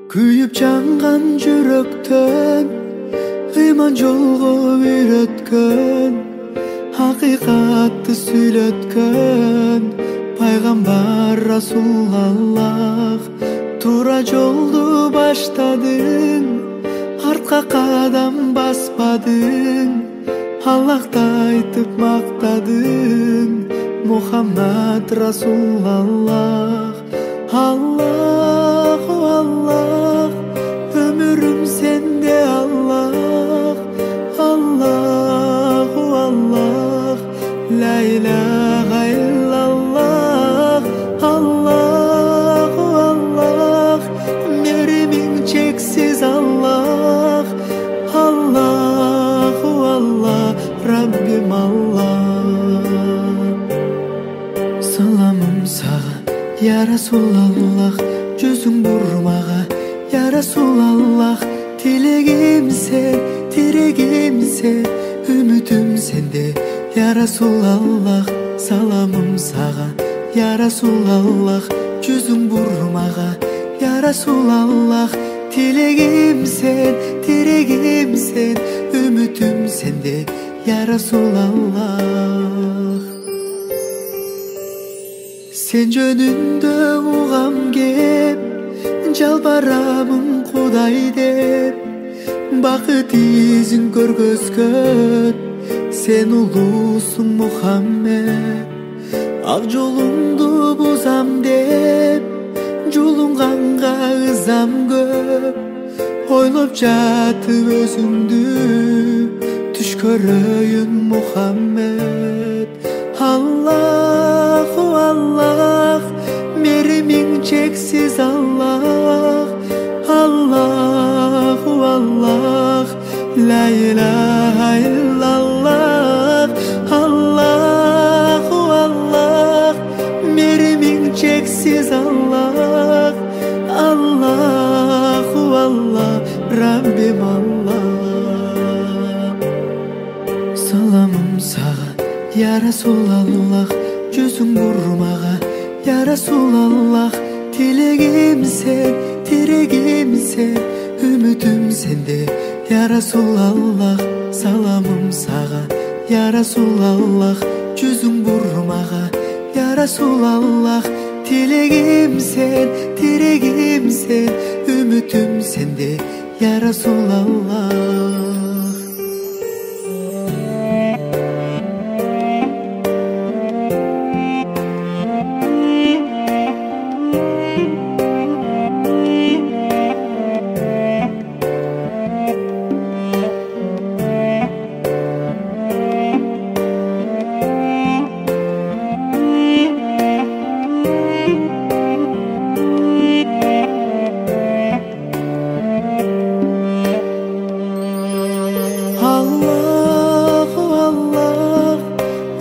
Kuyup jangan жүрөктөн ыйман жолго үйрөткөн hakikatты сүйлөткөн пайгамбар Расулаллах туура жолду баштадың артка кадам баспадың Аллахты айтып мактадың Мухаммад Расулаллах Аллаху Аллах ömürüm sende Allah Allahu Allah La ilahe illallah Allahu Allah Merimin çeksiz Allah Allahu Allah Rabbim Allah Salamım sağa Ya Resulallah Жүзің бұрмаға Ya Resulallah Тілегім сен, тірегім сен Үмітім сенде Ya Resulallah Саламым саған Ya Resulallah Жүзің бұрмаға Ya Resulallah Тілегім сен, тірегім сен Үмітім сенде Ya Resulallah Sen жөнүндө угам кеп жалбарамын Кудай деп бакыт изин көргөзгөн сен улуусуң Мухаммед ак жолуңду бузам деп жулунганга ызам көп ойлоп жатып өзүңдү түш көрөйүн Мухаммед Allahu Allah Merimin çeksiz Allah Allahu Allah La ilahe illallah Allahu Allah Merimin çeksiz Allah Allahu Allah Rabbim Allah Salamım sağa Ya Resulallah Жүзің бұрмаға Ya Resulallah Тілегім сен, тірегім сен Үмітім сенде Ya Resulallah Саламым саға Ya Resulallah Жүзің бұрмаға Ya Resulallah Тілегім сен, тірегім сен Үмітім сенде Ya Resulallah Allahu Allah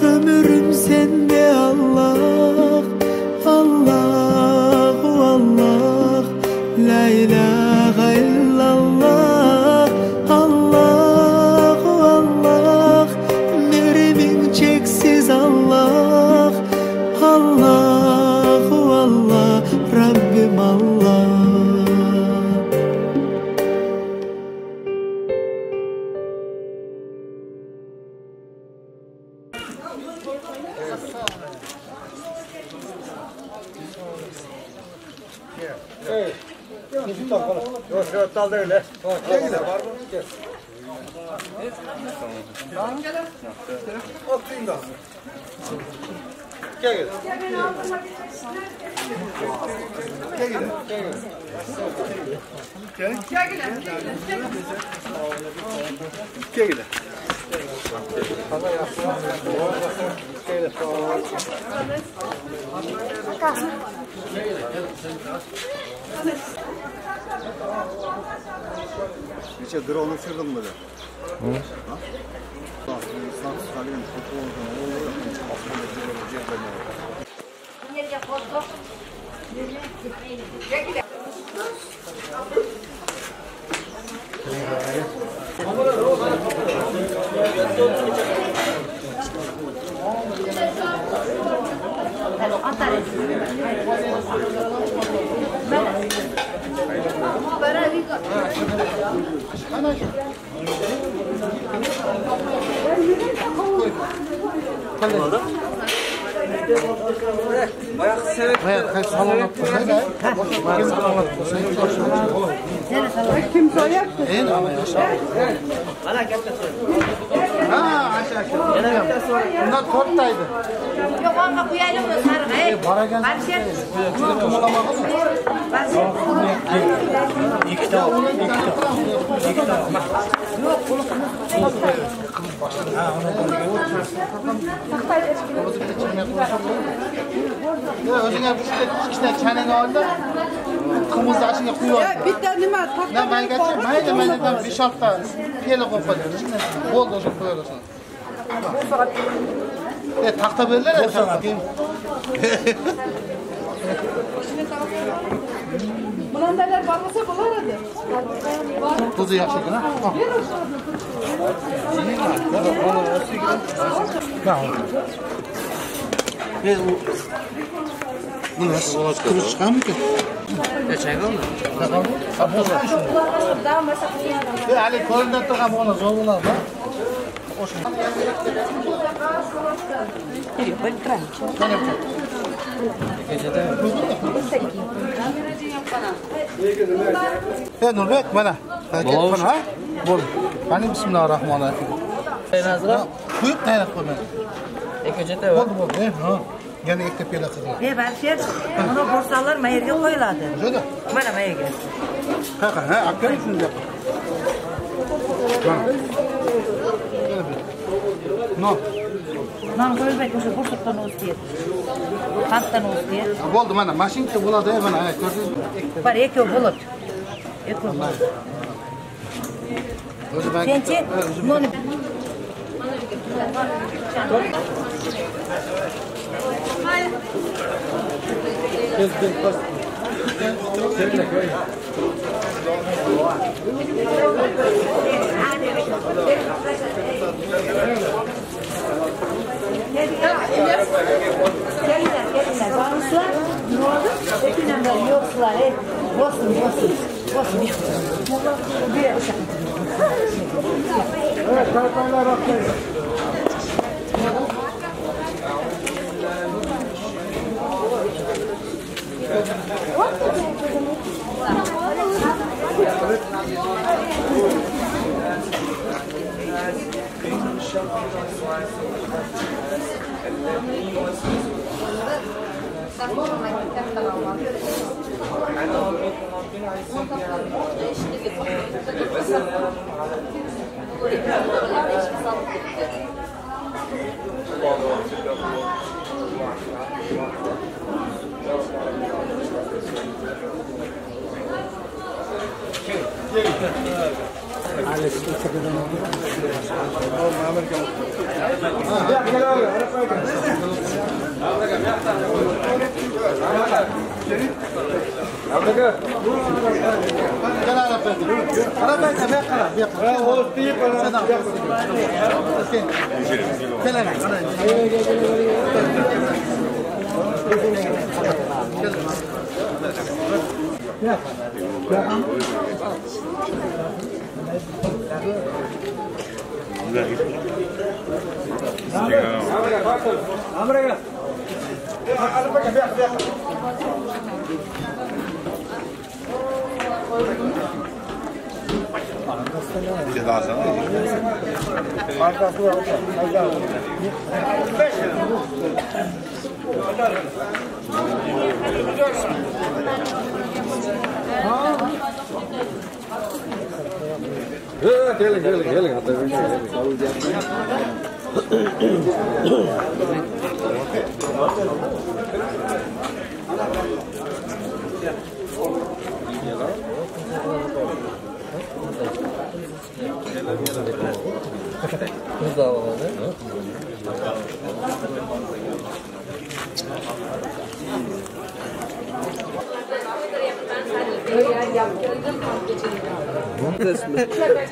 ömürüm sende Allah Allahu Allah La ilahe illallah Allahu Allah Merimin çeksiz Allah Allahu Allah Rabbim Allah Hey, yok dalda öyle. Gel var mı? Gel. Tamam gel. Oturayım da. Gel gel. Gel gel. Gel gel. Gel gel. Allah yapsın. Gel. Hiç drone uçurdun mu da? Hı? Bak, İslam Stalin'in futbolundan oluyor. Nereye koyduk? Nereye? Kim soyaptı? Bunlar torttaydı. Yok ama koyalım da sarı. Baragan. İki tane. O'zingga ikkita chanang oldi. Qimizni ichiga quyib oldi. Bitta nima? Na maygacha mayda 5-6 ta peli qo'yib qo'ydi. Bo'ldi o'sha qo'yaversin. Taxta berdilar. Bundalar bo'lmasa bo'lar edi. Tuzi yaxshi ekan. Buni qilib chiqamikan? Nechaga? Ali qo'lida turgan bola zo'rlar-da. Nurbek mana. Mana. Bo'l. Qani bismillahirrohmanirrohim. Nazira. Quyib tayyorlab qo'yman. Ekojeta Bo'ldi. Ha. Yana ikkita pela qildim. Balshir, buni borsalar mayerga qo'yiladi. Jo'da. Mana mayerga. Ha, aka shuni yap. No. Non qo'yilmaydi, o'sha bo'shliqdan o'zdi. Qantdan o'zdi. Bo'ldi, mana mashinka bo'ladi, mana ko'rdingizmi? Bor, ekov bo'ladi. Ekov. O'zi bak. Senchi, buni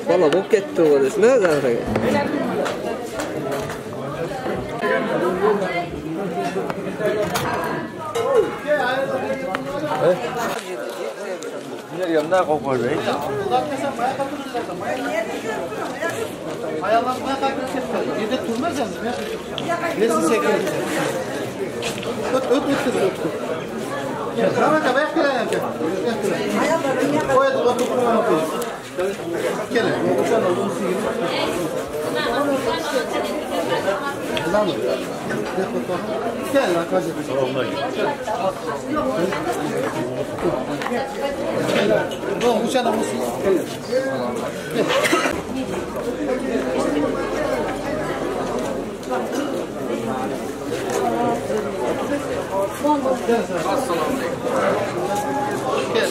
Valla bu ketdi o desene Zahraga. veriyorum da kokor bey. Ayarlanmaya kalkıp yedek durmaz yalnız. Resim çekelim. Öt kız öt. Tamam da bayak gelen yapacak. Koya da bakıp kurban okuyun. Gelin. Tamam mı? Gel lan karşı. Tamam. Bu çana mısın? Gel.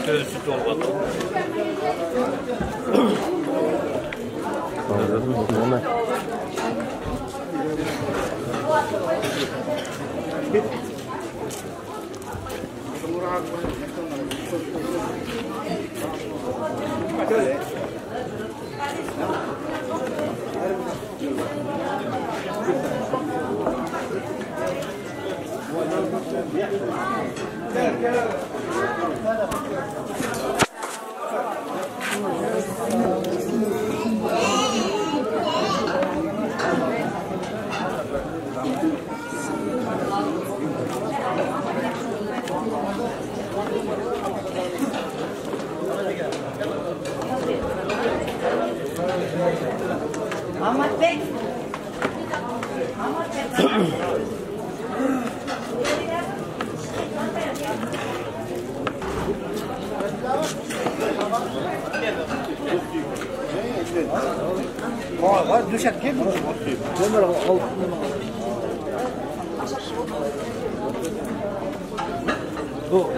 Süt olmadı. Ahmet Bey. Var düşer ki bu. Bunları al. Bu.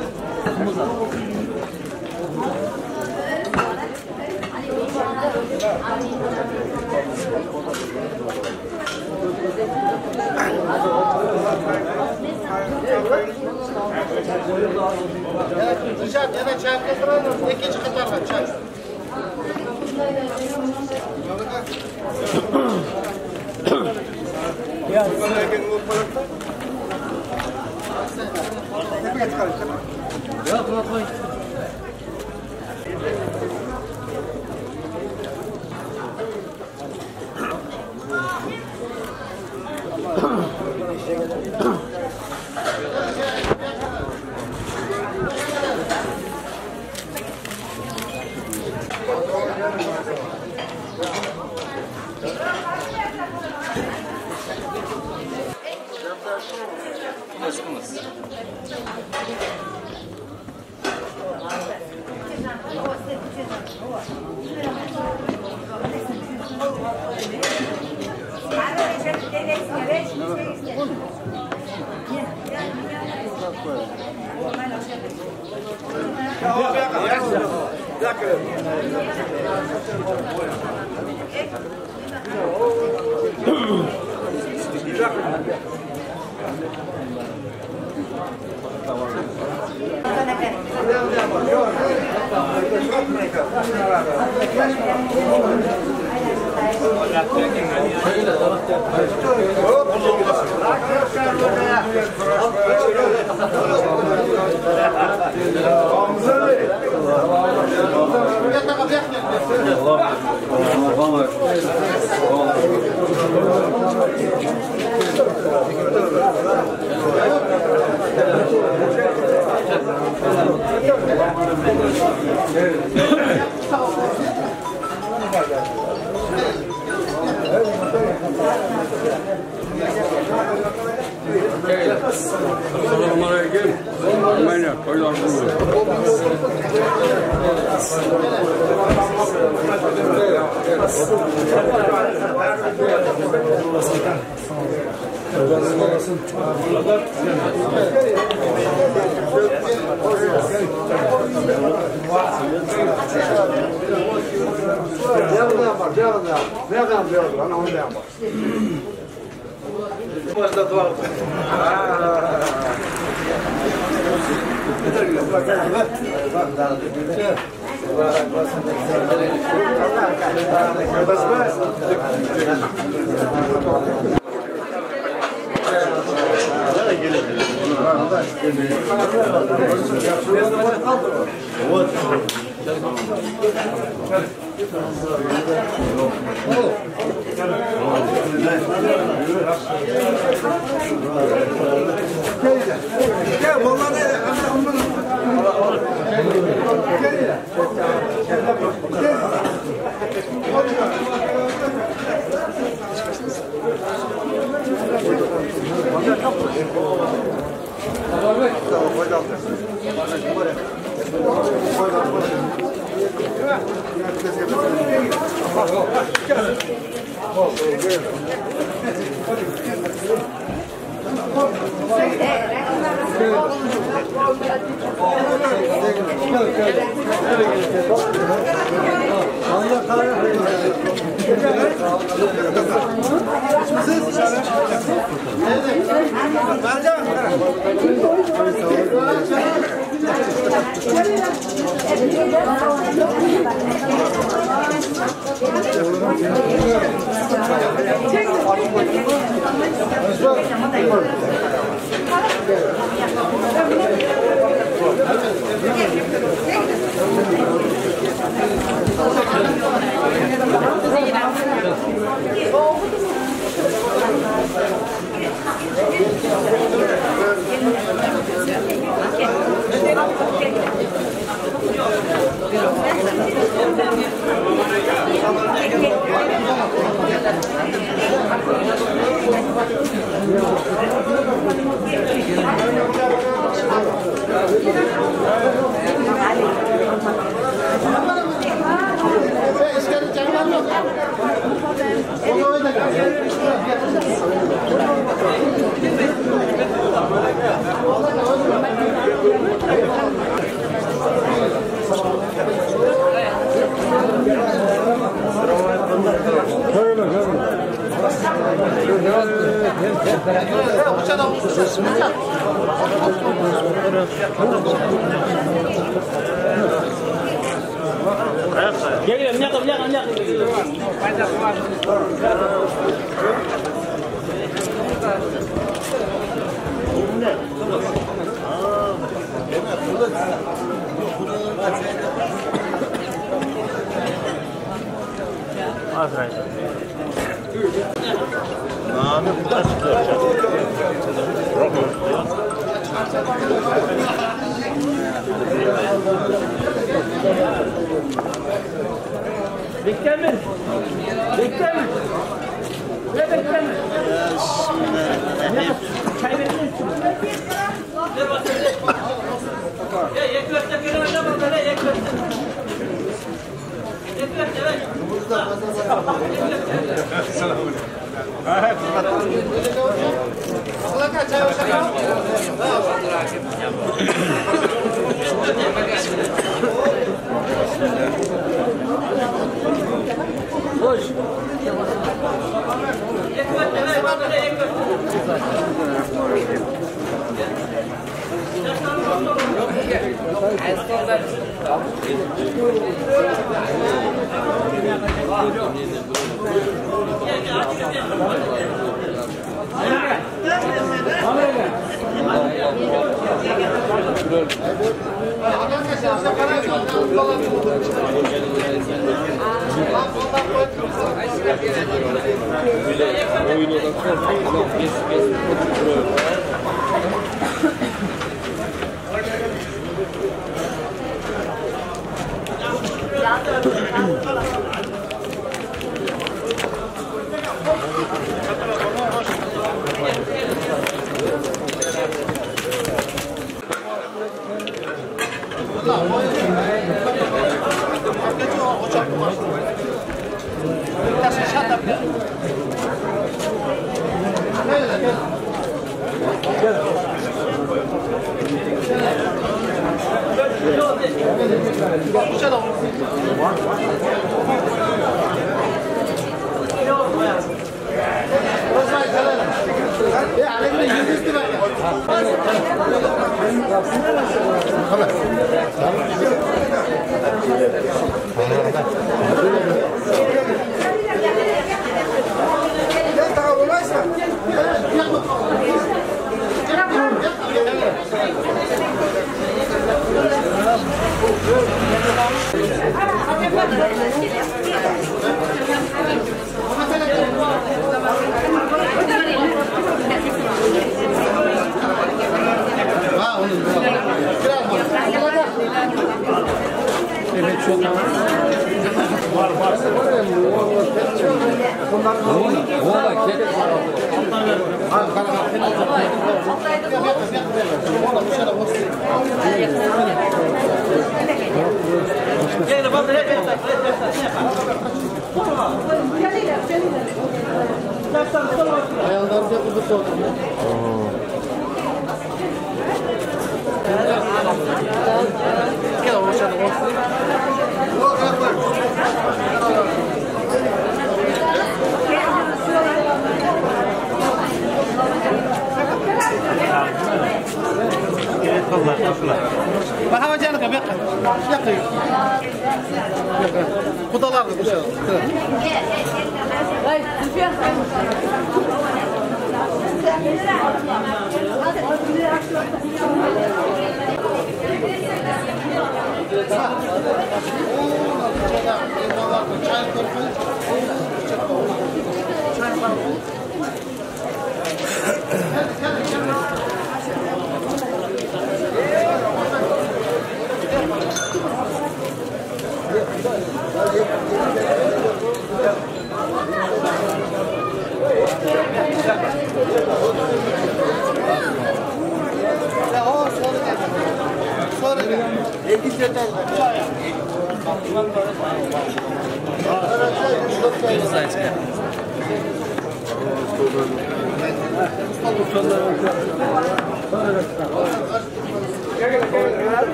Rişat ya da çay getiralım. İkinci katar var çay. Ya Selamünaleyküm. Aynen, koyular burada.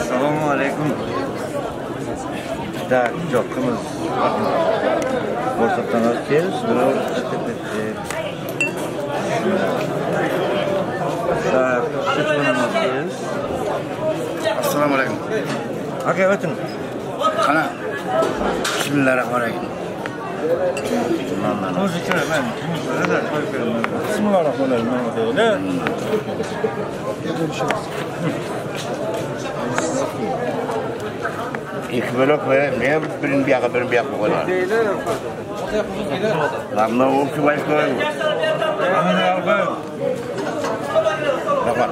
Assalamualaikum. Kita joktimiz. Ko'rsatdan o'tamiz. Assalomu alaykum. Aka o'tin. Qana. Bismillahirrohmanirrohim. O'zi chiqaman. Bismillahirrohmanirrohim. İki blok ve birini bir yakın koyuyorlar. Lan ne oldu ki başka koyuyor? Anne algı. Bakın.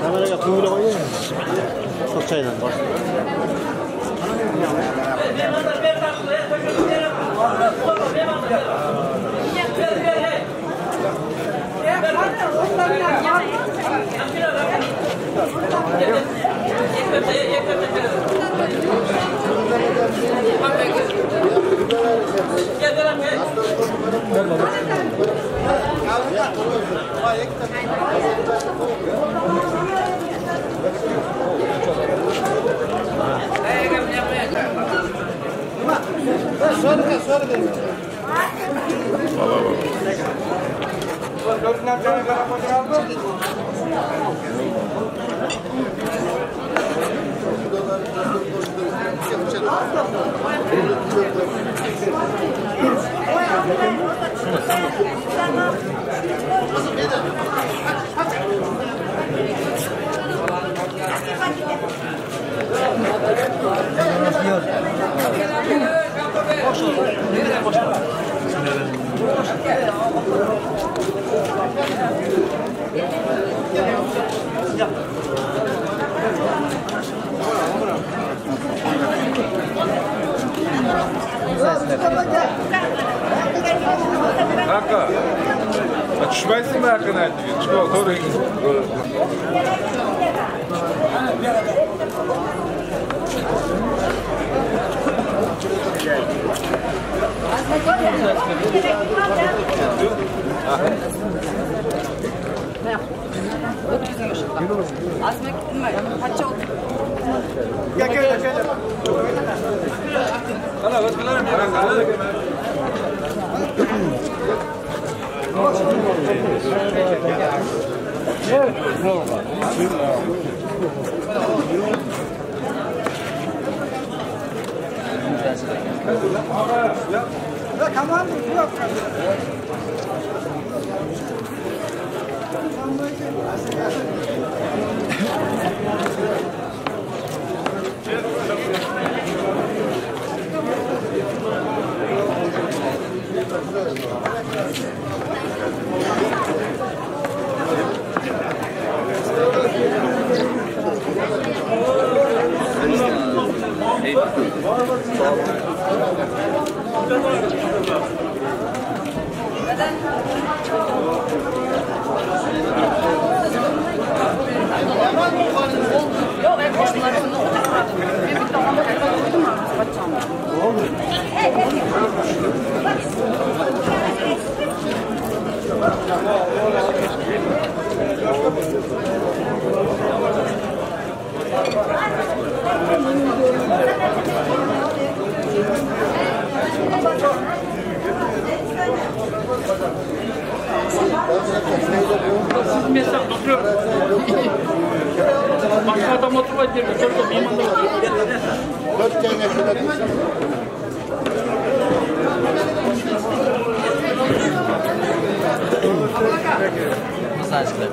Kameraya kuyruğu koyuyor. Fırçayla bak. Hakkı. Düşmezsin mi hakkına? Çıkıyor. Doğru. Asma gittin mi? Kaç oldu? Gel. Hala bak Yok, en başlarında oturmadım. Bir tamam koydum mu? Kaçacağım. Siz mesela oturuyor. Başka adam oturma diye bir soru bir imanda var. Nasıl açıklar?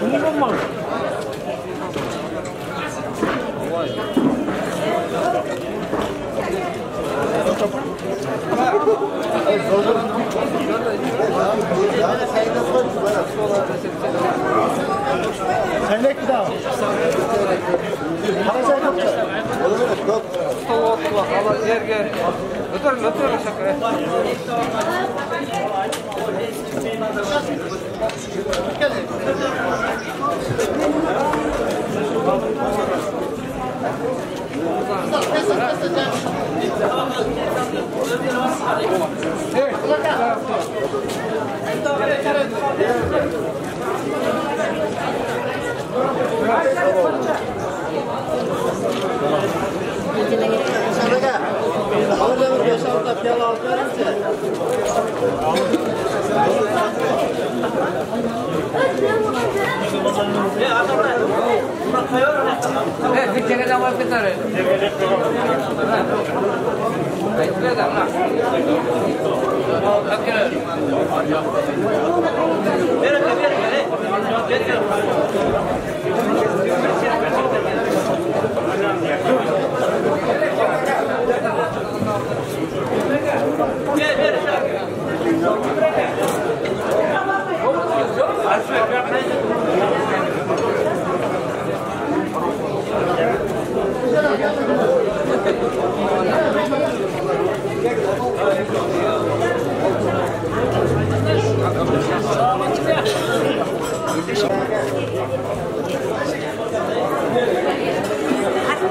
Bunun olmaz. Çeyrek bir daha. Para yok. Allah gel. Götürün şaka.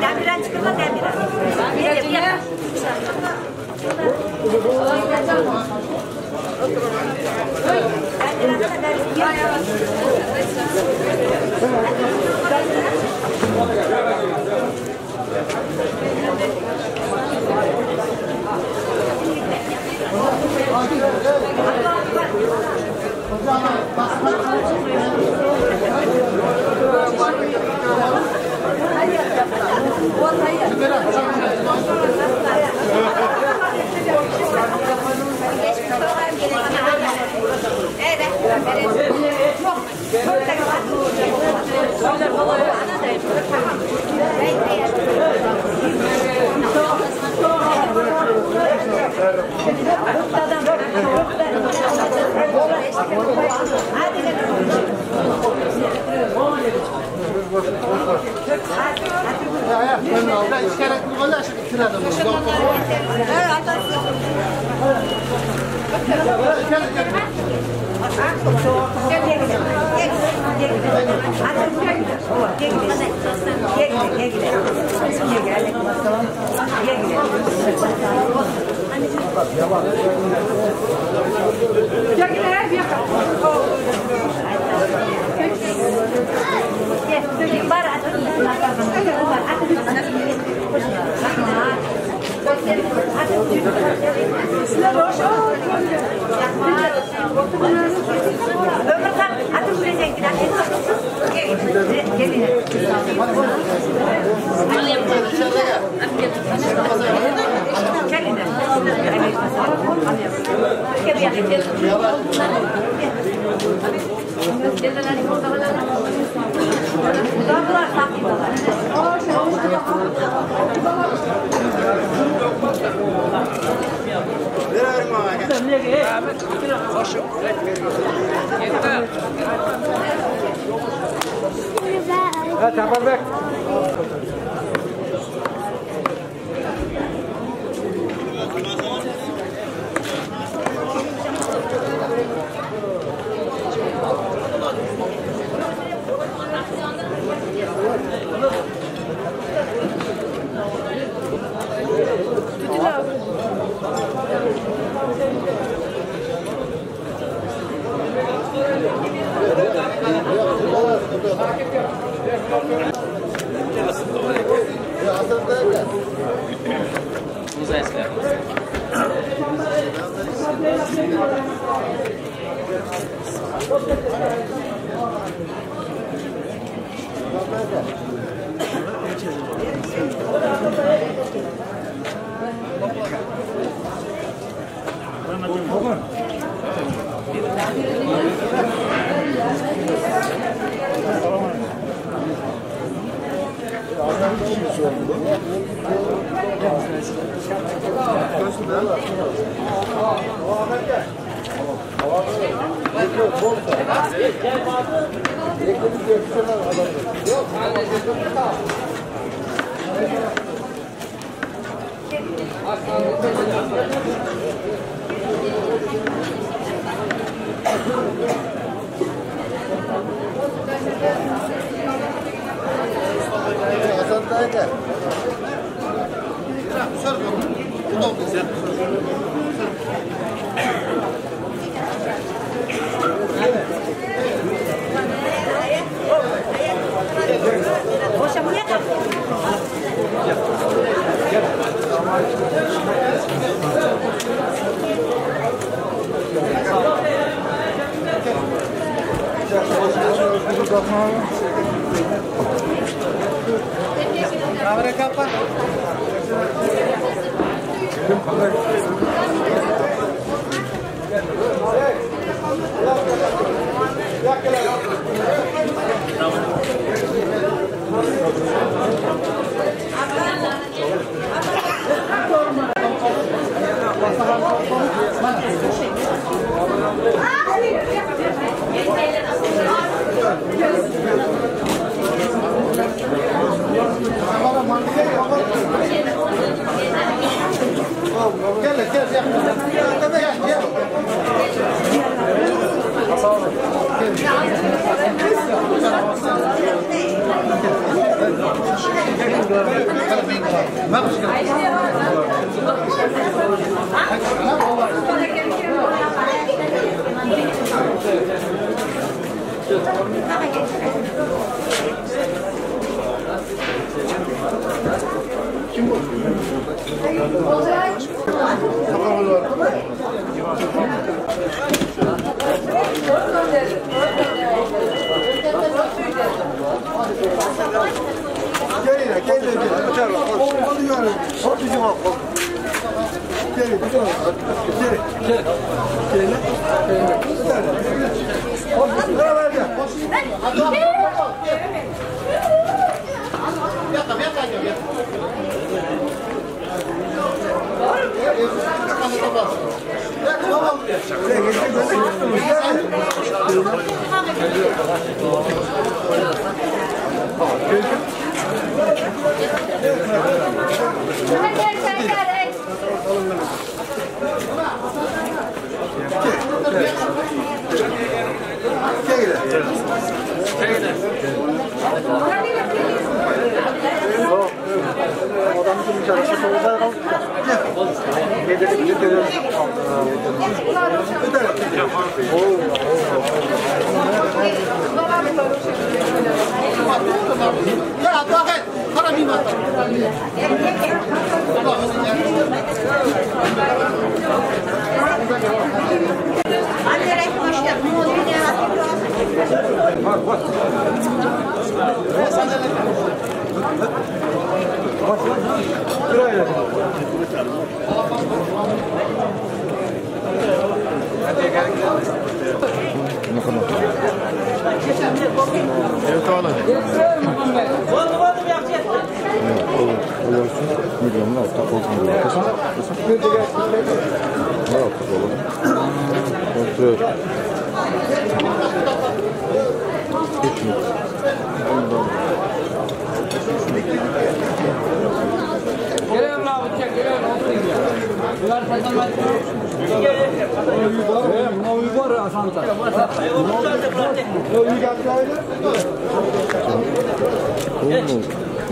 Demirden çıkırma demirden.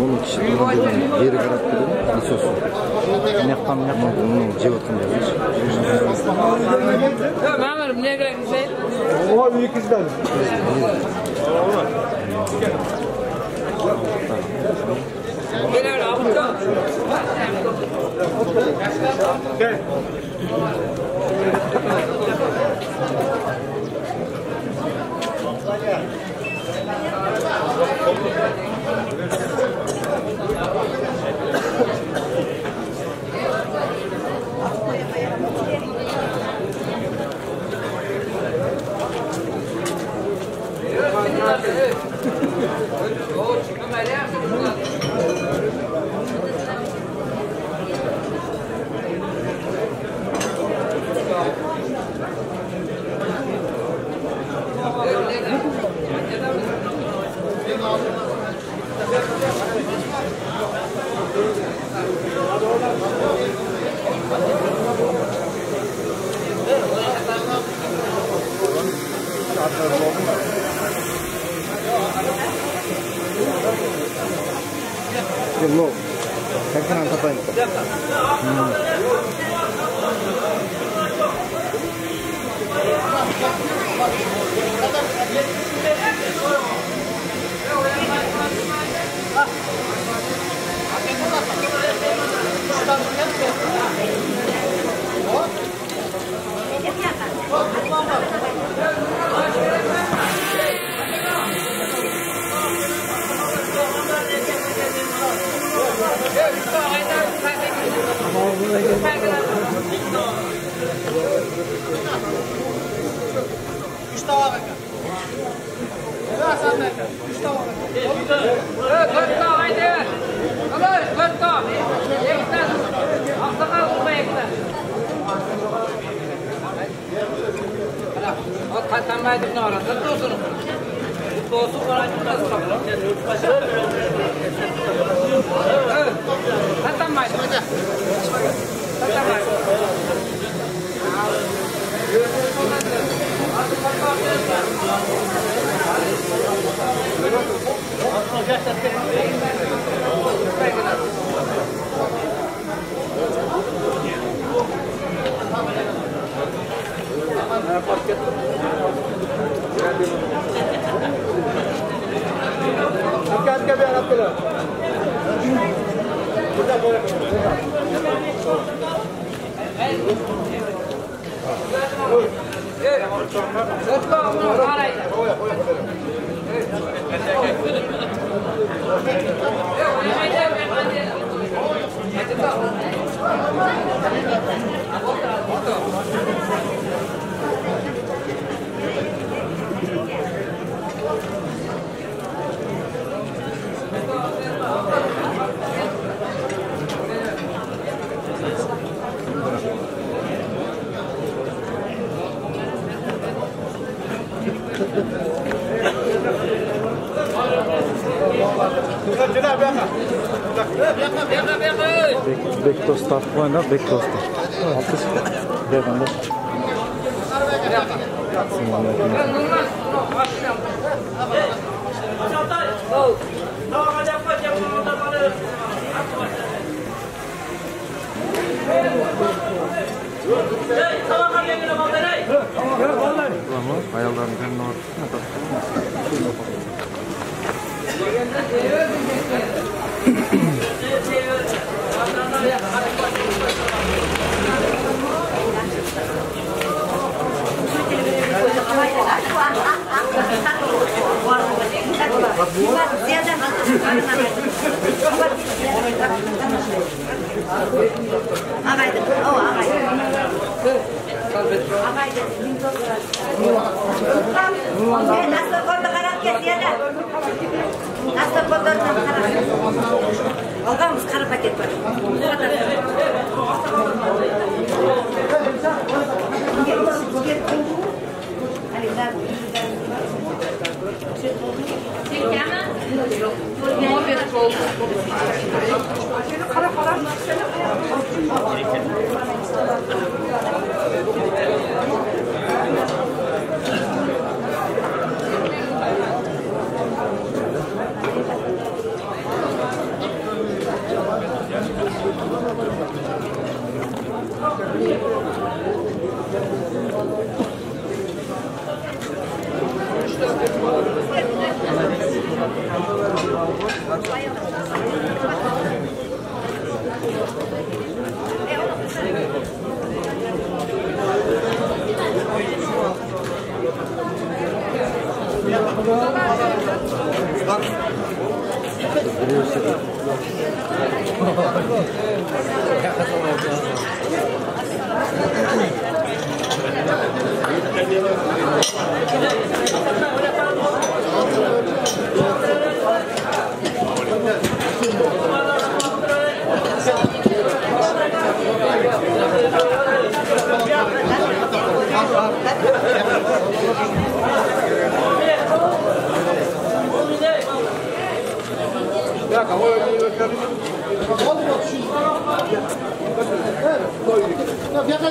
Onun kişinin yeri karakterini nasıl Nektam onun cevapını yazmış. Ma'mur, ne gerek bir şey? O büyük kızlar. Gel öyle abla. Gel. Belum. Saya kan apa itu? Bek toster var da, bek toster. Altı devam da. Ayağlarını kendine ortasına Algamız kara paket var.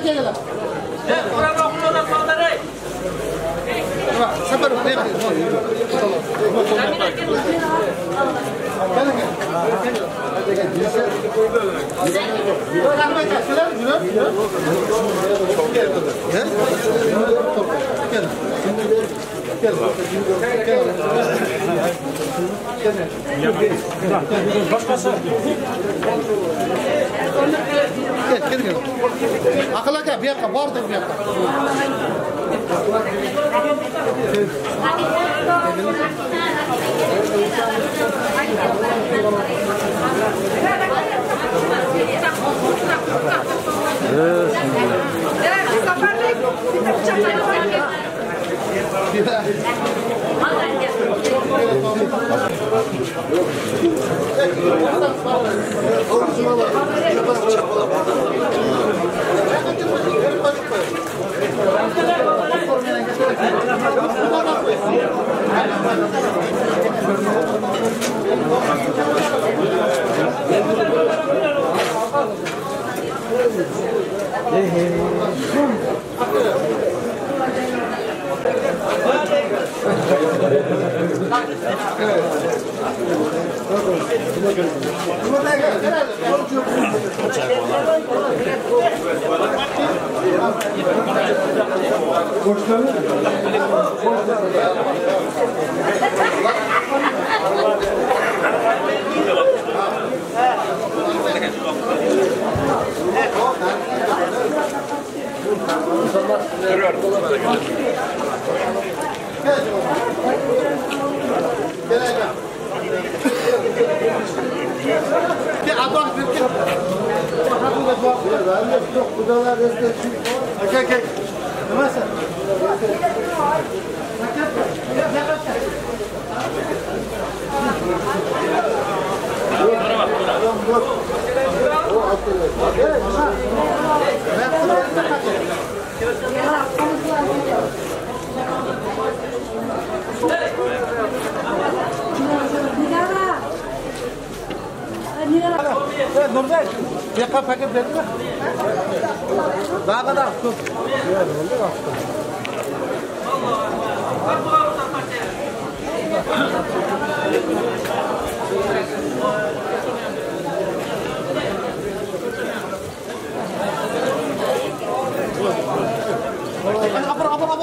gel. Sefer ne? Gel. Akıllı gel, bir yakka, vardır bir yakka. Nurday, yakka paket verdin mi? Daha kadar tut. Abur,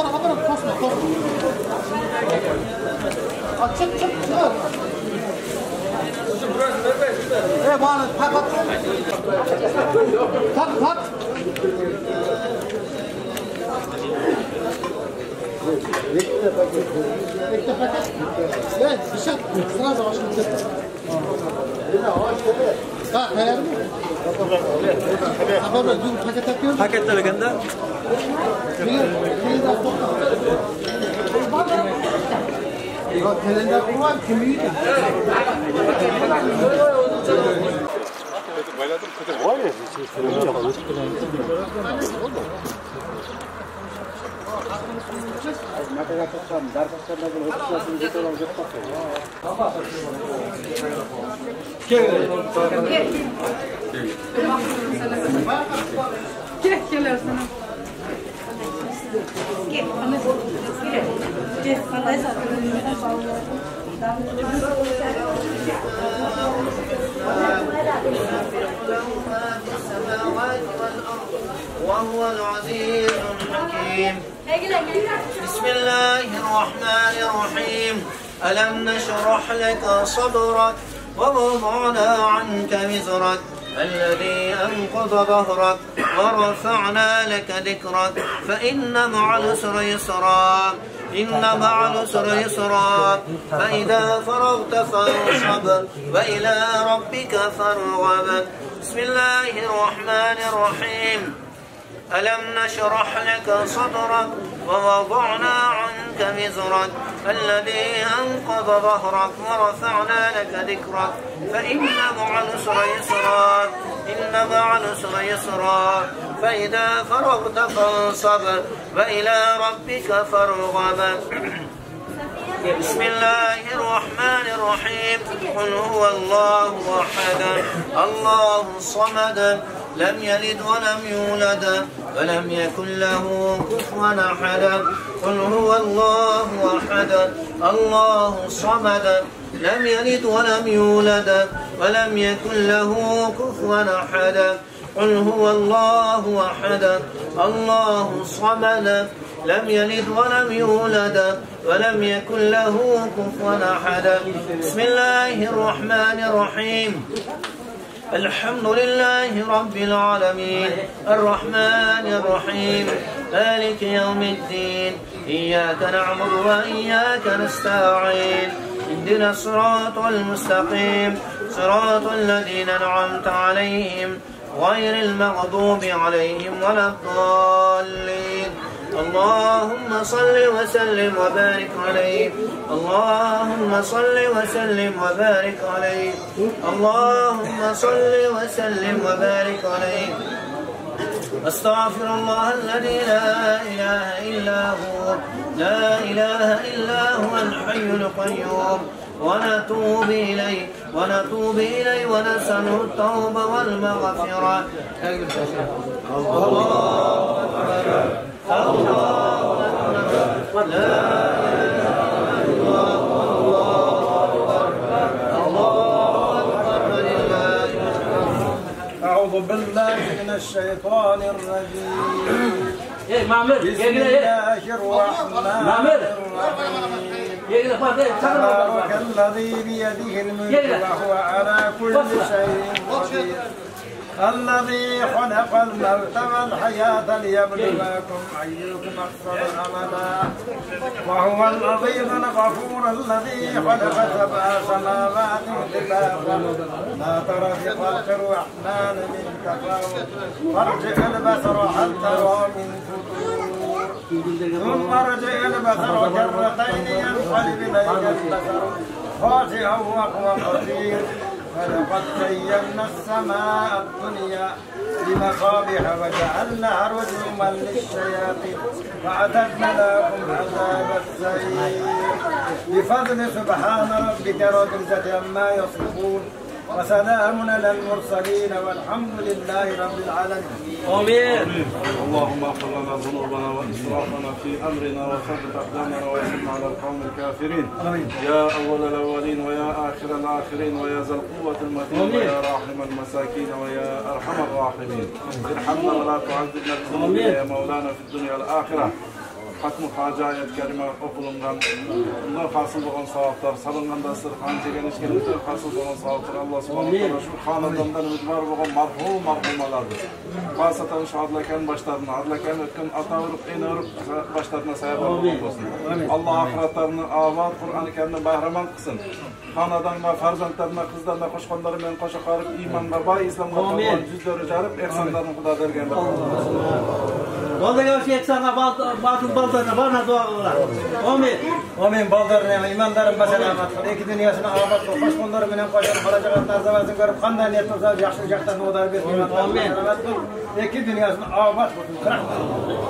kosma. Çık. Bana tak. Bekle paket. Gel, dışarı. Sıra da başını çek. Ha, hayır mı? Haber dün paket yapıyor. Paketler legende. Kalender kuran kimiydi? Var ya, وهو العزيز الحكيم. بسم الله الرحمن الرحيم. ألم نشرح لك صدرك ووضعنا عنك وزرك الذي أنقض ظهرك ورفعنا لك ذكرك فإن مع العسر يسرا فإذا فرغت فانصب وإلى ربك فارغب. بسم الله الرحمن الرحيم. ألم نشرح لك صدرك ووضعنا عنك وزرك الذي أنقض ظهرك ورفعنا لك ذكرك فإن مع العسر يسرا فإذا فرغت فانصب وإلى ربك فارغب. بسم الله الرحمن الرحيم. قل هو الله أحد الله الصمد لم يلد ولم يولد ولم يكن له كفوا أحد قل هو الله أحد الله الصمد لم يلد ولم يولد ولم يكن له كفوا أحد قل هو الله أحد الله الصمد لم يلد ولم يولد ولم يكن له كفوا أحد بسم الله الرحمن الرحيم الحمد لله رب العالمين الرحمن الرحيم مالك يوم الدين إياك نعبد وإياك نستعين اهدنا الصراط المستقيم صراط الذين أنعمت عليهم غير المغضوب عليهم ولا الضالين اللهم صل وسلم وبارك عليه اللهم صل وسلم وبارك عليه اللهم صل وسلم وبارك عليه أستغفر الله الذي لا إله إلا هو لا إله إلا هو الحي القيوم ونتوب إليه ونسأله التوبة والمغفرة الله أكبر الله أكبر لا إله إلا الله الله أكبر لله أعوذ بالله من الشيطان الرجيم بسم الله الرحمن الرحيم تبارك الذي بيده الملك وهو على كل شيء قدير الذي خلق الموت والحياة ليبلوكم أيكم أحسن عملا وهو العظيم الغفور الذي خلق 7 سماوات طباقا ما ترى في خلق الرحمن من تفاوت فارجع البصر هل ترى من فطور ثم ارجع البصر كرتين ينقلب إليك البصر خاسئا وهو حسير ولقد زينا السماء الدنيا بمصابيح وجعلناها رجوما للشياطين وأعتدنا لكم عذاب السعير بفضل سبحان ربك رب العزة عما يصفون وسلام على المرسلين والحمد لله رب العالمين. آمين. اللهم اغفر لنا ذنوبنا واسرافنا في امرنا وثبت اقدامنا وانصرنا على القوم الكافرين. آمين. يا اول الاولين ويا اخر الاخرين ويا ذا القوه المتين ويا راحم المساكين ويا ارحم الراحمين. ارحمنا ولا تعذبنا بذنوبنا يا مولانا في الدنيا والاخره. Hatm-ı Hacayet Kerime okulundan bundan hasıl olan savaplar, salıngan dasturxan çeken işkenlikler hasıl olan savaplar Allah subhanahu wa ta'ala şu xanadandan ümidvar olan marhumalardır. Basatan şu adlaken başlarına, adlaken ötken ata vurup, en vurup başlarına sayabı olsun. Allah ahiratlarını avad, Kur'an-ı Kerim'den bahraman kılsın. Xanadanla, farzantlarına, kızlarına, koşkanlarıyla koşa qarib, imanla, bay, İslam'a olan yüzleri carib, ehsanlarını kuda dergendir. Vallahi şey sana batıl baldarına bana dua kılar. Amin. Amin baldarına imandarın basalamat. İki dünyasına abat kıl. Koşkunları menen koşar. Baracakatlar zavazın görüp kandan niyet olsa yaxşı jaktan odar bir iman. Amin. İki dünyasına abat kıl.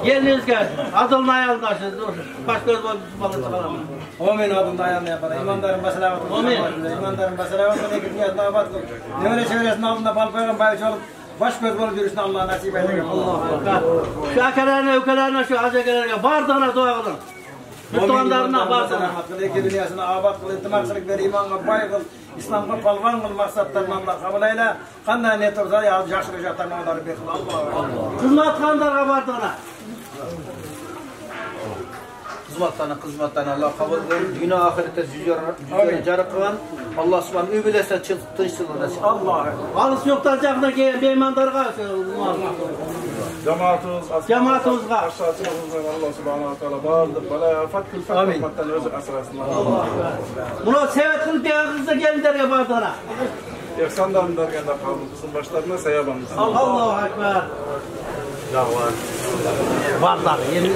Geliniz gel. Adılın ayalını açın. Baş göz balı çıkarama. Amin adılın ayalını yapar. İmandarın basalamat. Amin. İmandarın basalamat. İki dünyasına abat kıl. Devre çevresinin altında bal koyun bayıç olup baş göz balı yürüsün Allah nasip eylesin. Allah. Şu akalarına, yukarılarına, şu acakalarına, bardağına dua kılın. Müslümanlarına bardağına. İki dünyasına abat kıl, itimaksılık ver, imanla bay kıl, İslam'da palvan kıl, maksatlarını Allah kabul eyle. Kandan niyet olsa ya yaşıracaklarını onları bir kıl. Allah. Kızmat kandarına bardağına. Kızmatlarına Allah kabul edin. Dünya ahirette cüzgârı carı kılan Allah subhanahu übülese tınçtırır nasip. Allah. Alısı yoktan cakına gelen beymandarına Cemaatımızga aşağı çıkmamızdan Allah subhanahu ta'ala bağırdık. Bala fatkül fatmattan özü asrasından. Allah. Bunu sevet kılıp yanınızda gelin derge bardağına. Eksandan dergende kalın kısım başlarına sayabamız. Allahu Ekber. Davar. Bardağ. Yeni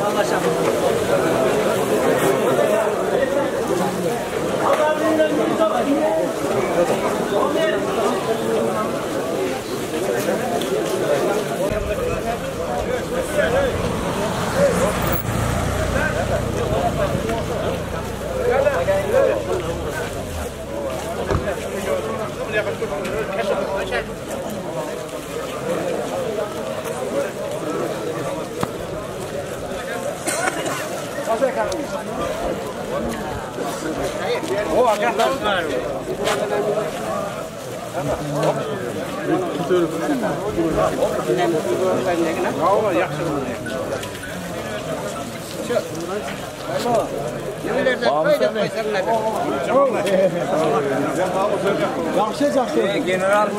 Allah şahı. General.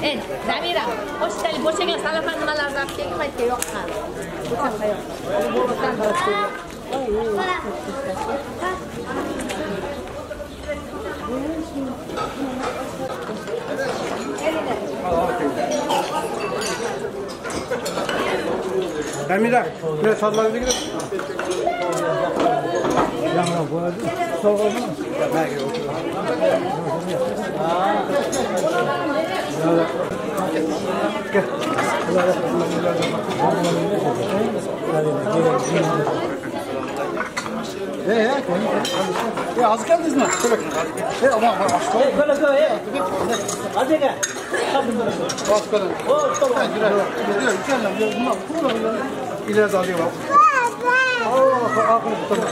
Zamira, bo'shagan salafan nimalarni olib kelgan paytga yoqqan. O'shanqa yo'q. Zamira, ne sallarga gidiyor? Yanına koydu. Soğuk mu? Ya az geldiniz mi? Ama böyle böyle. Hadi gel. Az kalın. Oh tamam. İleride alıyor bak. Oh aklım tamam.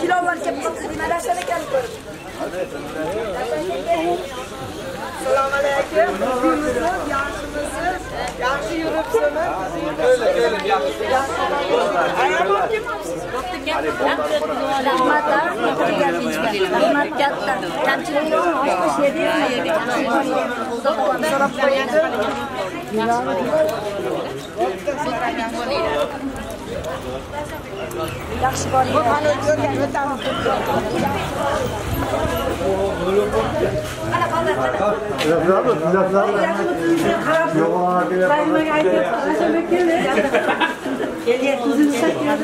Kilolar kepti, nimalar sana keldi? Selamun aleyküm. Kuyumuzun, yaxshimisiz? Yaxshi yuribsizmi? Öyle, yaxshi. Ayamam demamsiz. Rahmatlar, rahmat katta. Kamchilik yo'q, oshkosh yedingmi? So'rab qo'ydim. Yaxshi bo'ling. Qani o'tgan o'tamiz. Ana, Geliyor kızını satıyor.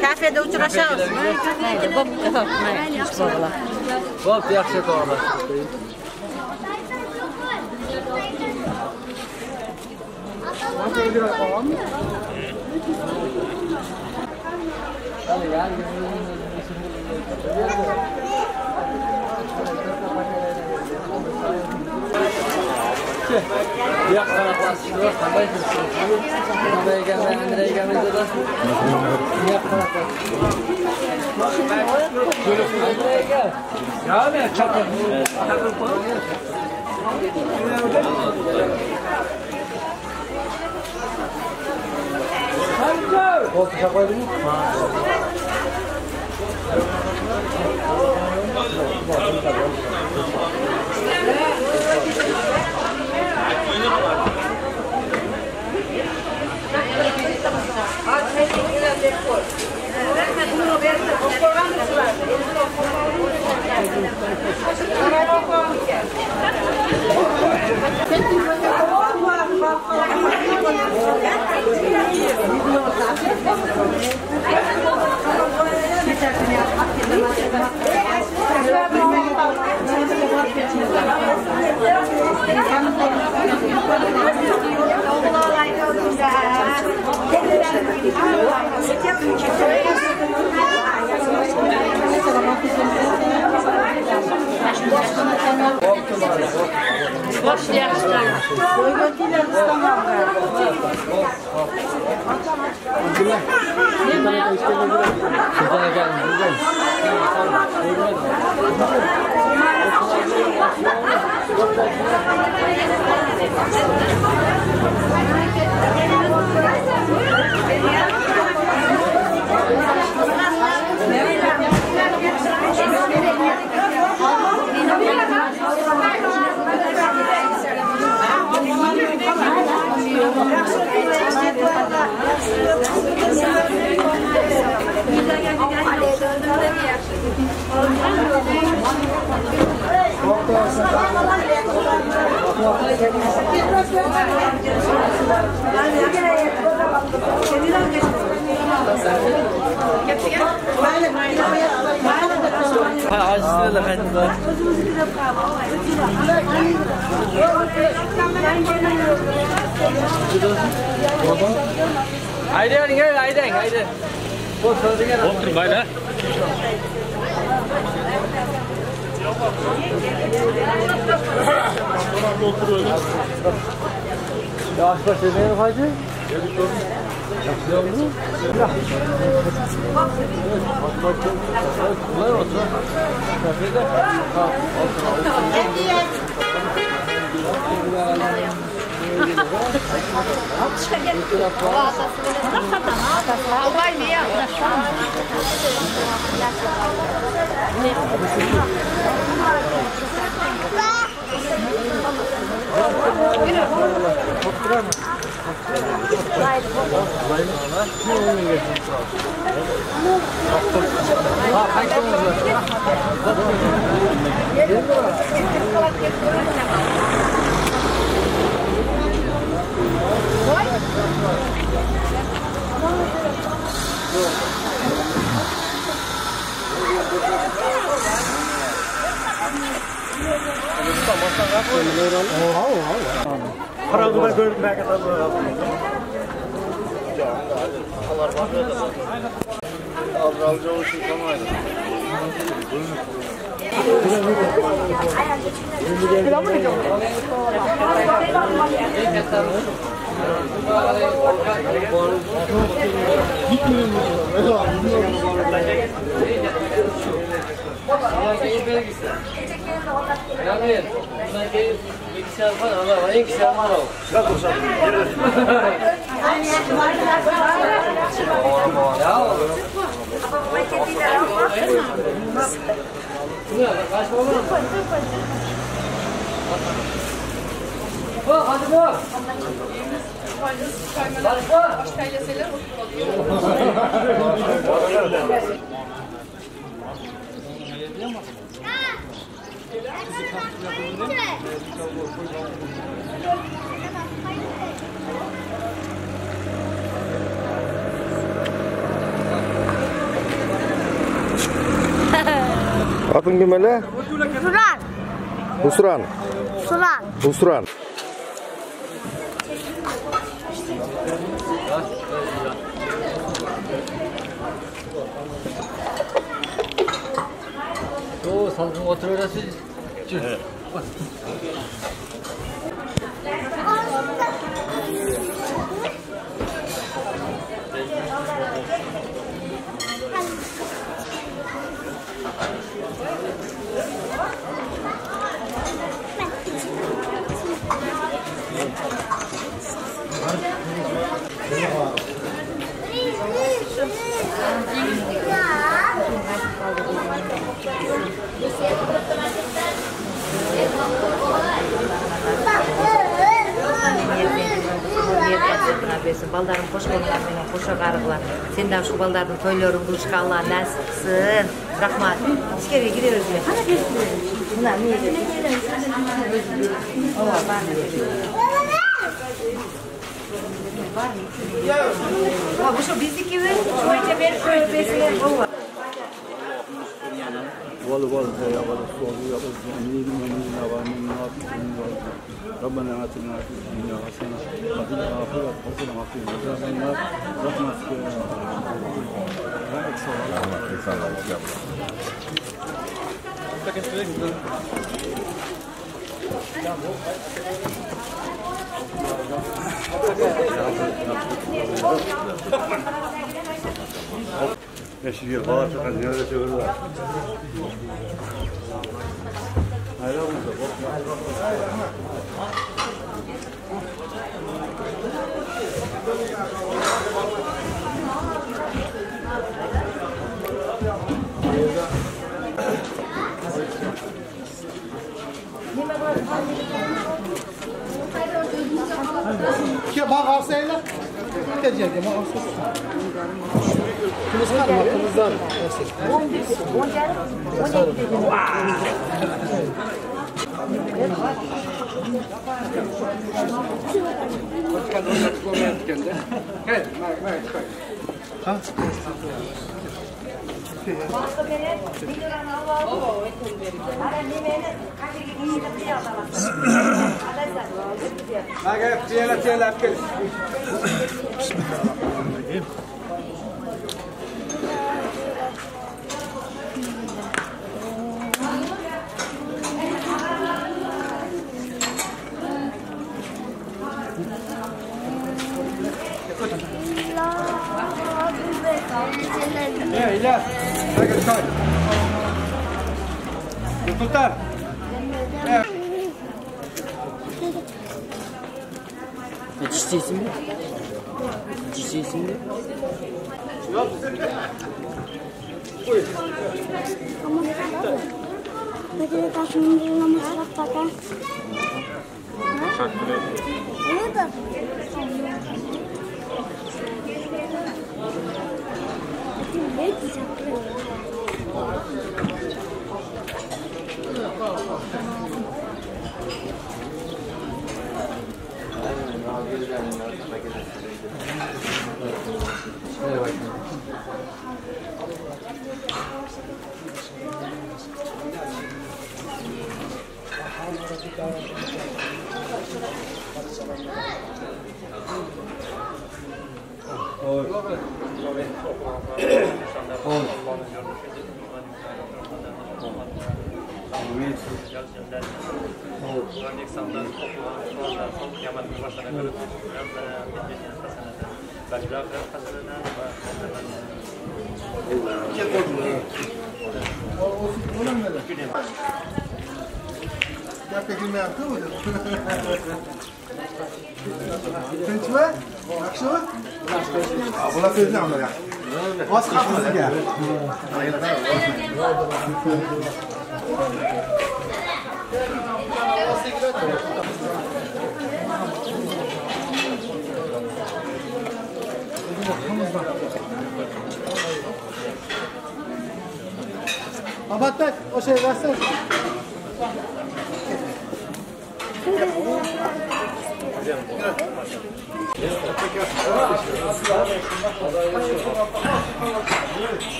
Kafede uçuraşağız. Bak yaxşı doğru. Diğer taraflar sürüyor, tamam mı? Buraya gelmeye de. Diğer taraflar. Buraya gel. Ya ne çakır? Hadi. Koltuğa koydun mu? Haydi. Otur bayla. Yavaş baş edin haydi. Paramı da görmeye kadar Atın kimele? Husran. Husran. Oo, salkın oturuyorsun. Evet. Baldarım hoş geldin. Hoş ошо карыгылар. Сенден ушул балдардын тойлорун кылышка Алла насип кылсын. Рахмат. Ичкерге кире берсиңер. Кана берсиңер. Мына эмне? Ооба, бар. Ошо биздикиби? Шойча берип коюп берсиңер. Ооба. ربنا آتنا في الدنيا حسنة وفي الآخرة حسنة وقنا عذاب النار برحمتك يا شيخ غاطق زيادة ولا Kim bağırsayla? Gidecek ama olsun. Kimiz kalma, kimizden. İlyas, hadi koy. Sultan. Yetişeceksin mi? Yetişeceksin mi? Yok. Buyur. Hadi taşın namazı kılın. Ne da? Ne diyeceğim? Abattak, o şey versene.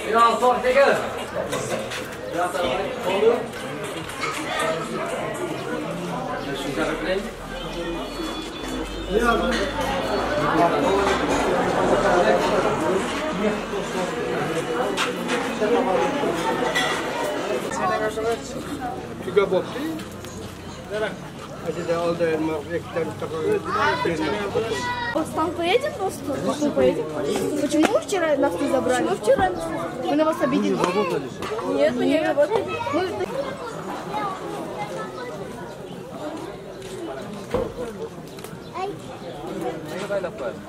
Biraz zor değil mi? Biraz zor olur. Şunları bileyim. Tiga boksi. Acaba oldu ekler Остан поедем просто? Просто поедем. Почему вы вчера нас не забрали? Почему вчера? Мы на вас обидели. Нет, мы не работали. Nega baylab qo'yadi?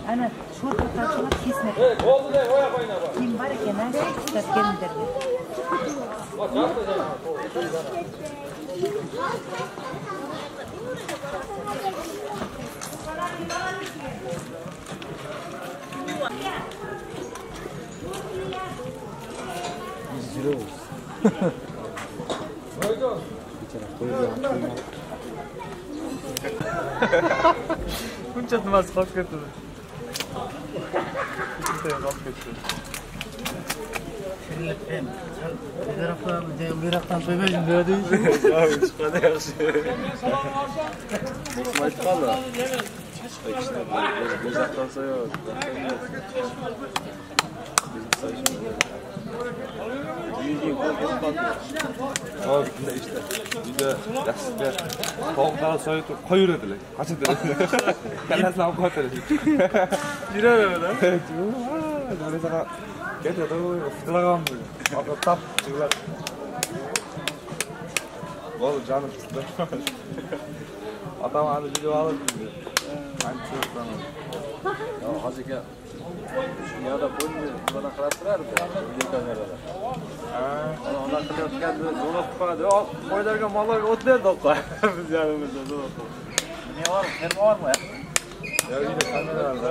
Ana şu tarafına kesmek. Kim var ki ne? Taskendir. Buncha nimasi qolib ketdi. Qolib ketdi. Biroqdan so'ymaydim dedi. Chiqadi yaxshi. Aytib qoldi. Bo'zaqdan so'yadi. Hop, işte. Bir de yaxshida tovuqdan so'yib qo'yiradilar. Qachadilar. Kallasini olib qo'yadilar. Yuraveradi. Narisaga ketadi, uftilagan. Oqib tap, chiqlar. Bo'ldi, jonim chiqdi. Atam hali video olib. Qancha o'tgan. Hozirga dunyoda bo'ldi, buni qarab turardi video kamerada. Ona qilayotganda zo'rib qo'yadi. Qo'ylarga mollarga o't berdi o'qqa. Biz yanimizda zo'rib. Ne var? Her bormi? Ya video kameralarda.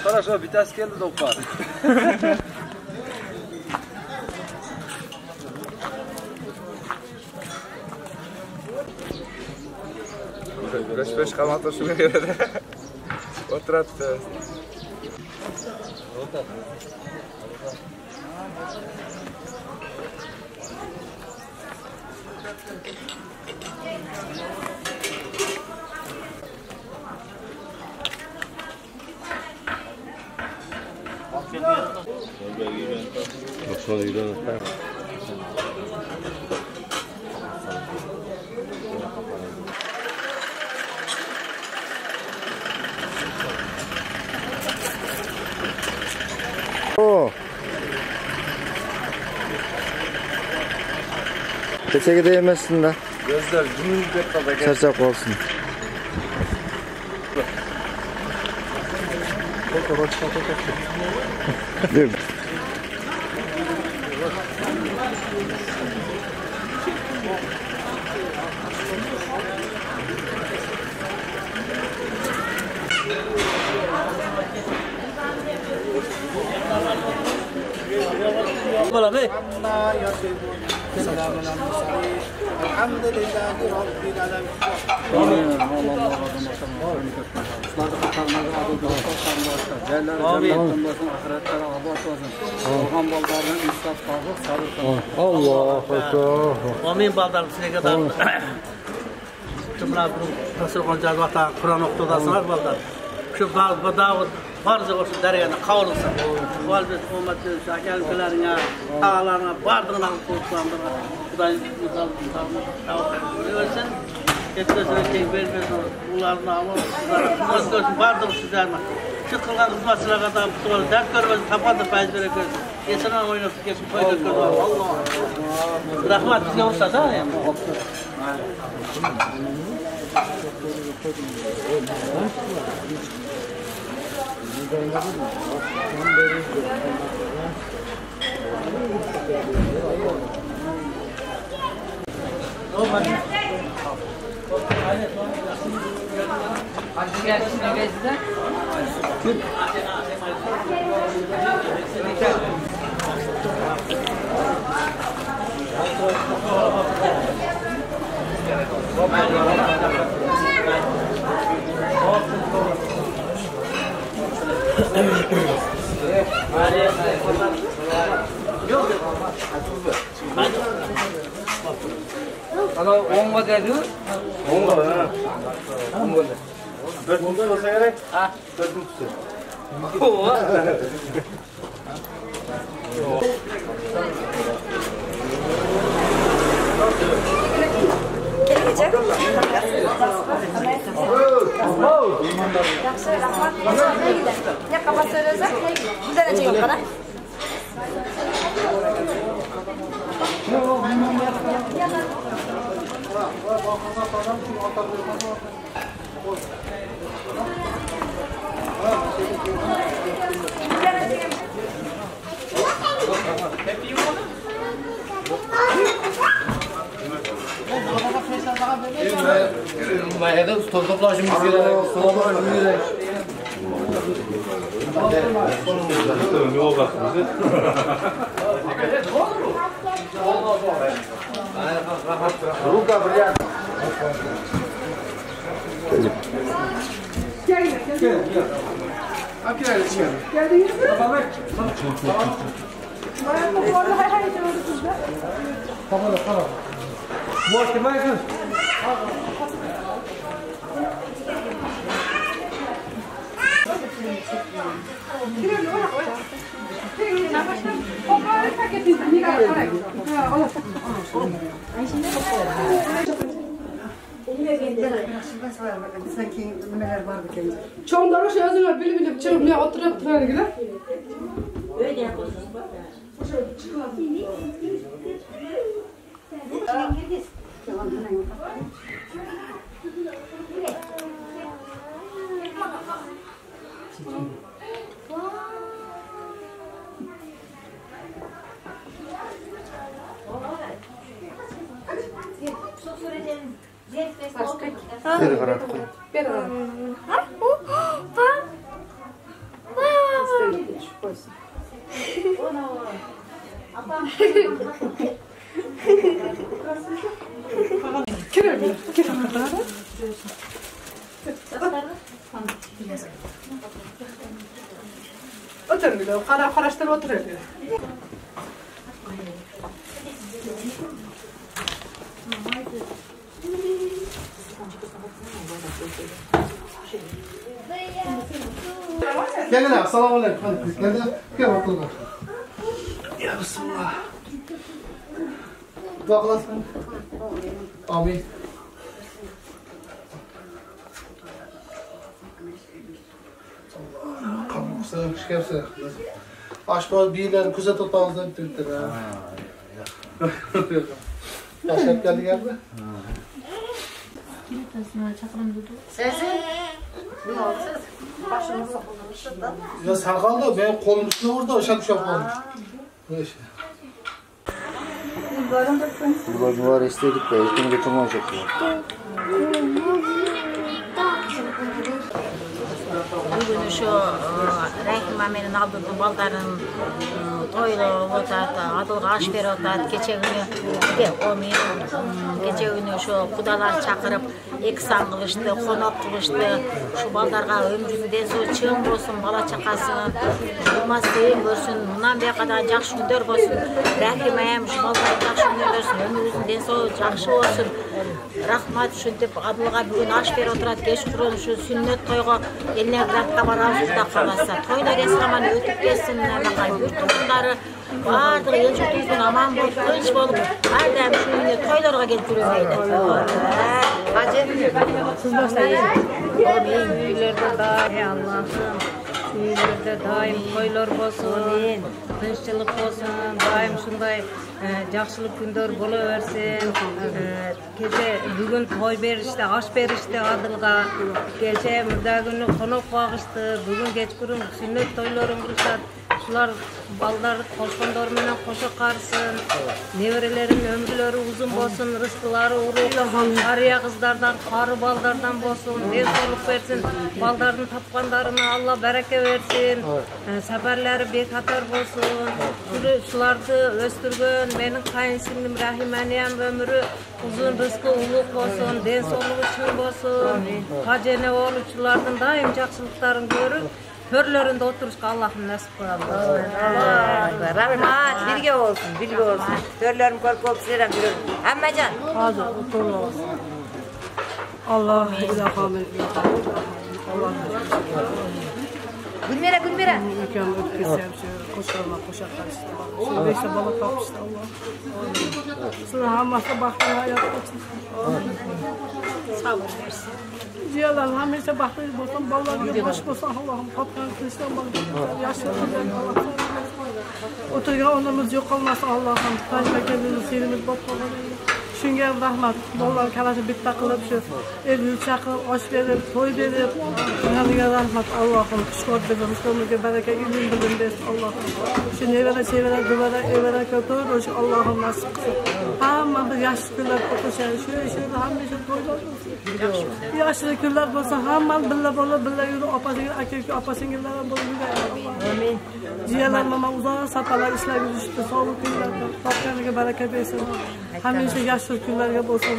Qarash, o bitasi keldi o'qqa. Beş kalmata şuna göre de oturttı. Keçege değmesin de. Gözler cümle kadar Çarçak olsun. Dur. الحمد لله رب العالمين. Amin baldarım size kadar. Cumhuriyet Resulullah Cazvata Kur'an okudasınlar balдар. Şu Davud barca olsun dergâhına kavurulsun. Valide ümmeti şakirlerine, ağalarına, bardığına kurtulandırma. Kudayın versin. Etmesine keyif vermesin. Bunlarını alın. Bunların bardığı sizlerine. Çıkılan hizmetine kadar tutuyoruz. Dert görmezsin. Tapandı faiz verekiyoruz. Geçen an oynasın. Geçin fayda gördüm. Allah. Rahmet bize olsa da ya. Ana 10 dedi. 10 da. 10 da. 4 olsa gerek. Ha, 4 tutsun. Oo. Ne kapat söylesem bir tane yok kadar. Mayada stol toplaşımız gerek. Ne oldu bize? Ruka bırak. Gel. Akira çıkıyor. Geldiniz mi? Tamam. Bu arada hay diyoruz sizde. Tamam. Boş demeyin. Çoğunları şey yazıyorlar, bilip çırpmaya oturup durar gibi. Öyle yapıyorsunuz. Beri karat koy. Beri karat. Kirelim. Otur bile, karıştır otur öyle. Gelin abi, selamun aleyküm. Gel bakalım. Ya Bismillah. Dua kılasın. Amin. Kalmışsa, şikayetse. Aşkı birileri kuze tutmamızdan bitirdi. Yaşayıp geldi geldi. Sesi? Ne oldu? Başımızı Ya sen kaldı, benim kolum üstüne vurdu, uşak kalmış. Neyse. Var istedik de ilkini getirmeyecek ya. Bugün şu Rahim Amer'in aldığı baldarın toylu otat, adılga aş beri otat, geçe günü o men geçe günü şu kudalar çakırıp eksan kılıştı, konak kılıştı. Şu baldarga ömründe so çığın bolsun, bala çakasın, bulmasın, görsün, bundan bir kadar jakşı günдөр bolsun. Rahim Amer'im şu baldarga jakşı günдөр görsün, ömründe so jakşı olsun. Rahmat şuntip adılga bugün aş beri oturat, geç kurun şu sünnet toyga eline gratka barabız da kalasa. Toylar esraman ötüp gelsin, yurt turgunları bardığı el jurtumuzun aman bolup, tınç bolup, her daim şu yine toylarga gelip yürümeydi. Hacı, siz başlayın. O beyin büyülerde da, ey Allah'ım. Үйлерде дайым тойлор болсын, тынччылык болсын, дайым шундай жакшылык күндөр боло берсин. Кече бүгүн той беришти, аш беришти Адылга. Кече мурда күнү конок багышты, бүгүн кечкүрүн сүннөт тойлорун кылышат. Şular balдар koşkondor менен кошо карсын, неберелерин өмүрлөрү узун болсун, рызкылары улук, карыя кыздардан, кары балдардан болсун, ден соолук берсин, балдардын тапкандарына Алла бараке берсин, сапарлары бекатар болсун. Шуларды өстүргөн менин кайынсиңдим Рахиманиям өмүрү узун, рызкы улук болсун, ден соолугу чың болсун. Кажене болушулардын дайым жакшылыктарын көрүп, Körlerinde oturuşka Allah'ım nasip kılalım. Rahmat, bilge olsun, bilge olsun. Körlerim korku olup sizlerden biliyorum. Ammacan. Hazır, oturma olsun. Allah ilahamın Gülmere, Gülmere. Mükemmel ötkesem koşarma, koşar karıştı. Sonra işte balık kapıştı Allah. Sonra hamasa baktığın hayat olsun. Sabır versin. Ciyalan hamisa baktığın olsun, ballar boş olsun Allah'ım. Kaptan kılıçtan balık. Yaşlarından Allah'ım. Oturgan onumuz yok olmasın Allah'ım. Taşma kendimiz serimiz bot olalım. Shunga rahmat. Bolalar kalasi bitta qilib shu el chaqib, osh berib, to'y berib, ularga rahmat Allohim. Shukur bersin, umrimizga baraka, ilm bilim bersin Allohim. Shu nevara, chevara, duvara, evara ko'tar, o'sha Allohim nasib qilsin. Hammamiz yaxshi kunlar o'tishar, shu hamisha to'ylar bo'lsin. Yaxshi kunlar bo'lsa, hammamiz billa bo'lib, billa yurib, opa-singil, aka-uka, opa-singillar bo'lib yuraylik. Amin. Jiyalar, mama uzoq safarlar ishlab yurishdi, sog'lik kunlarda, topganiga baraka bersin. Hamisha yaxshi kunlarga bo'lsin.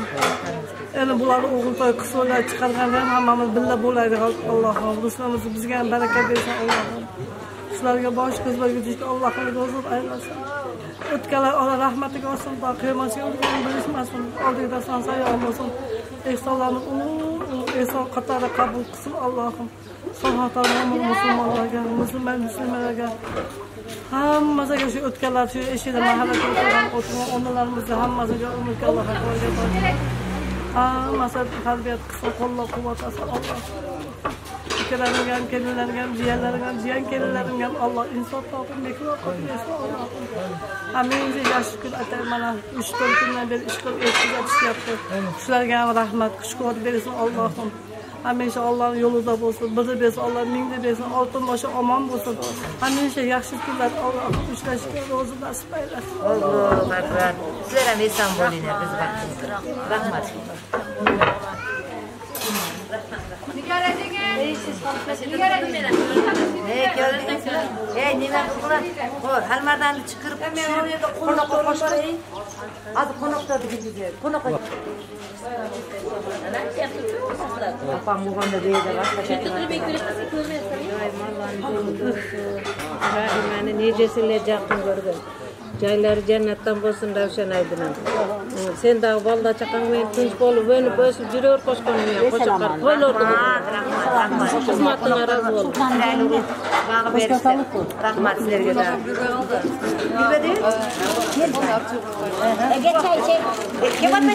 Endi bularni o'g'il to'y qismlar chiqarganda ham hammamiz billa bo'laylik Allohim. Ruslarimiz bizga ham baraka bersin Allohim. Sizlarga bosh ko'zlar yutishga Allohim rozi aylasin. O'tganlar Alloh rahmatiga olsin, qiyomatga bilishmasin. Oldingda son sayoq bo'lsin. Ehsonlarni ehson qatori qabul qilsin Allohim. Sohatarlar musulmonlarga, musulmonlarga hammasiga shu o'tganlar shu eshikda mahallada o'tirgan onalarimizni hammasiga umrga Alloh xayrga bersin. Hammasi tarbiyat qilsin, qo'llab-quvvat qilsin Alloh. Ukalarim ham, kelinlarim ham, jiyanlarim ham, jiyan kelinlarim ham Alloh insof topib, mehnat qilib bersin Alloh. Hamisha yaxshi kun atay mana 3-4 kundan beri ish qilib o'tkazishyapti. Shularga ham rahmat, shukur bersin Allohim. Hamisha Allohning yo'lida bo'lsin, bizni bersin, Alloh mingni bersin, oltin boshi omon bo'lsin. Hamisha yaxshi kunlar Alloh ushlashga rozi nasib aylasin. Allohu akbar. Sizlar ham eson bo'linglar, biz baxtimizga. Rahmat. Nima qildilar? Xo'p, halmardanni chiqirib, qo'noqqa qo'shdi. Hozir qo'noqda degizga. Qo'noqqa. Apam bo'lganda deydi, Rahimani nejesilar jaqin ko'rgan. Joylari jannatdan bo'lsin Ravshan Aydinam. Sen de valda chaqangmen tinch bo'lib, o'nib o'sib yuraver qo'shqoningga qo'shiqlar to'ylardi. Rahmat. Xizmatingga rozi bo'l. Bag'i berishdi. Rahmat sizlarga da. Yuradi? Gel. Gel çay. Kim var mı?